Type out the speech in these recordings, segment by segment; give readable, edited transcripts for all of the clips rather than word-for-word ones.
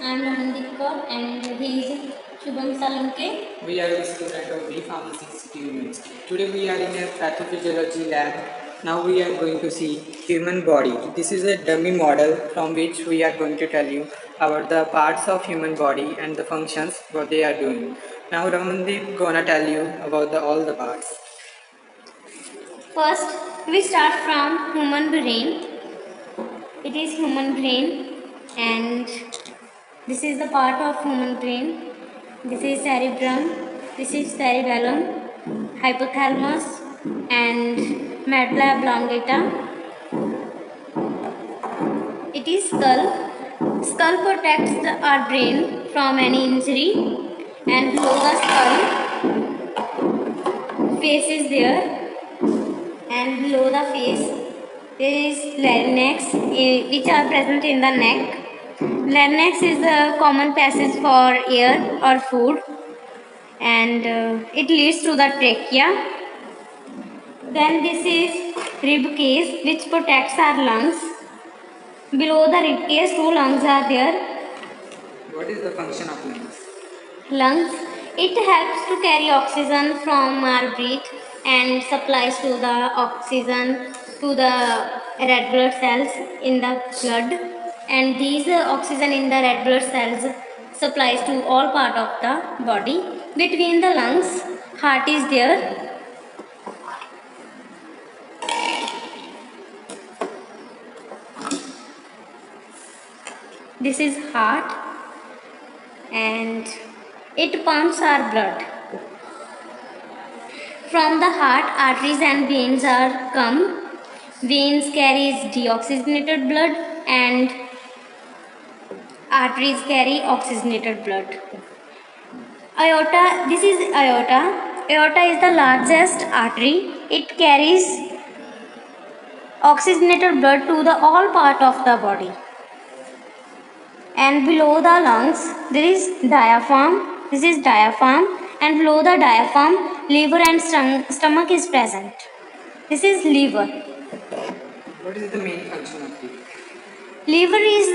I am Ramandeep Kaur and he is Shubham Salunke. We are the student of B Pharmacy Institute University. Today we are in a pathophysiology lab. Now we are going to see human body. This is a dummy model from which we are going to tell you about the parts of human body and the functions what they are doing. Now Ramandeep gonna tell you about all the parts. First, we start from human brain. It is human brain and this is the part of human brain. This is cerebrum, this is cerebellum, hypothalamus and medulla oblongata. It is skull. Skull protects our brain from any injury and below the skull face is there and below the face there is larynx which are present in the neck. Larynx is the common passage for air or food and it leads to the trachea. Then this is rib cage which protects our lungs. Below the rib cage, two lungs are there. What is the function of lungs? Lungs, it helps to carry oxygen from our breath and supplies to the oxygen to the red blood cells in the blood, and these oxygen in the red blood cells supplies to all part of the body. Between the lungs, heart is there. This is heart and it pumps our blood. From the heart, arteries and veins are come. Veins carries deoxygenated blood and arteries carry oxygenated blood. Aorta, this is aorta. Aorta is the largest artery. It carries oxygenated blood to the all part of the body. And below the lungs there is diaphragm. This is diaphragm and below the diaphragm liver and stomach is present. This is liver. What is the main function of liver? Liver is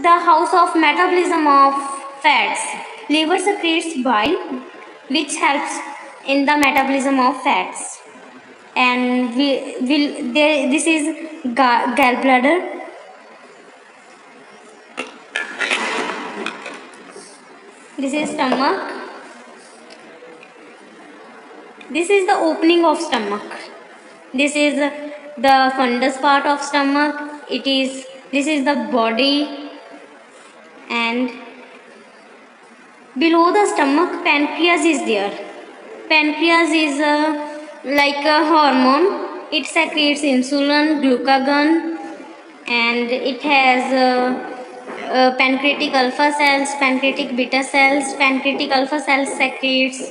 the house of metabolism of fats. Liver secretes bile which helps in the metabolism of fats. And this is gallbladder. This is stomach. This is the opening of stomach. This is the fundus part of stomach. This is the body, and below the stomach pancreas is there. Pancreas is like a hormone. It secretes insulin, glucagon, and it has pancreatic alpha cells, pancreatic beta cells. Pancreatic alpha cells secretes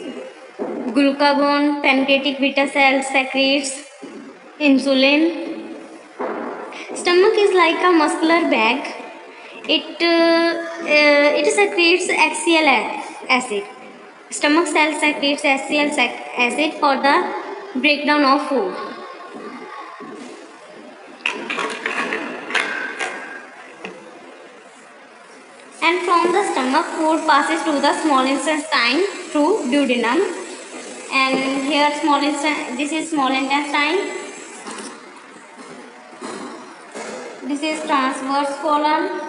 glucagon, pancreatic beta cells secretes insulin. Stomach is like a muscular bag. It secretes HCl acid. Stomach cells secretes HCl acid for the breakdown of food. And from the stomach, food passes to the small intestine through duodenum. And here this is small intestine. This is transverse colon.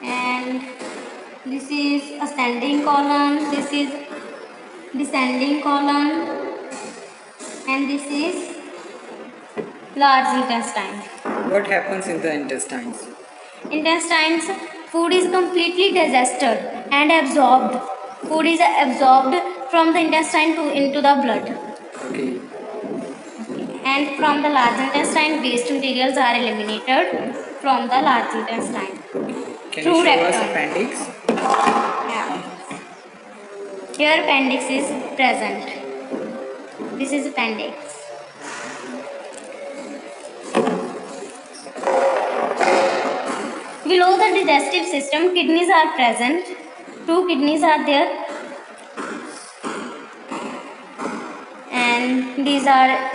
And this is ascending colon. This is descending colon. And this is large intestine. What happens in the intestines? Intestines, food is completely digested and absorbed. Food is absorbed from the intestine into the blood. Okay. And from the large intestine, waste materials are eliminated from the large intestine. Can you show us appendix? Yeah. Here appendix is present. This is appendix. Below the digestive system, kidneys are present. 2 kidneys are there. And these are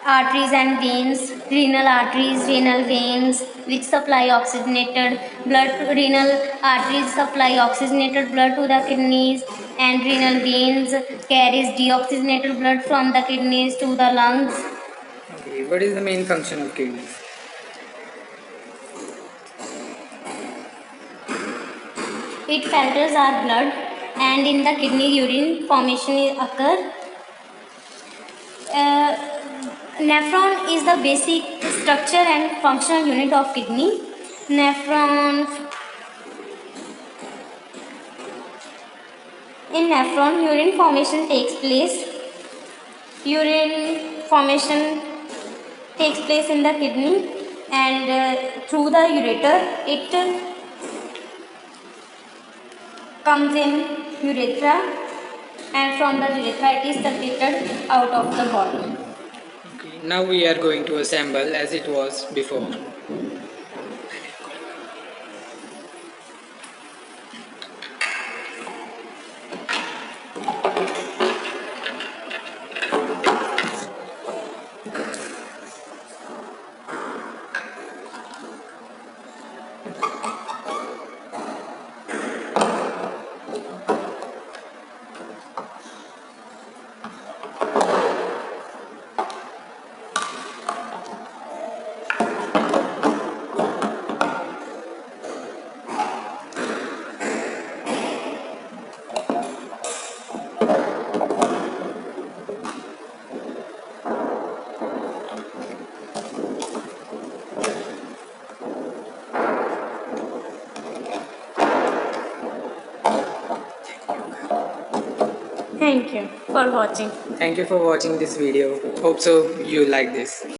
arteries and veins renal arteries, renal veins, which supply oxygenated blood. Renal arteries supply oxygenated blood to the kidneys, and renal veins carries deoxygenated blood from the kidneys to the lungs. Okay, what is the main function of kidneys? It filters our blood, and in the kidney urine formation occur. Uh, Nephron is the basic structure and functional unit of kidney. Nephron In nephron, urine formation takes place. Urine formation takes place in the kidney, and through the ureter, it comes in urethra, and from the urethra, it is secreted out of the body. Okay, now we are going to assemble as it was before. Thank you for watching. Thank you for watching this video. Hope so you like this.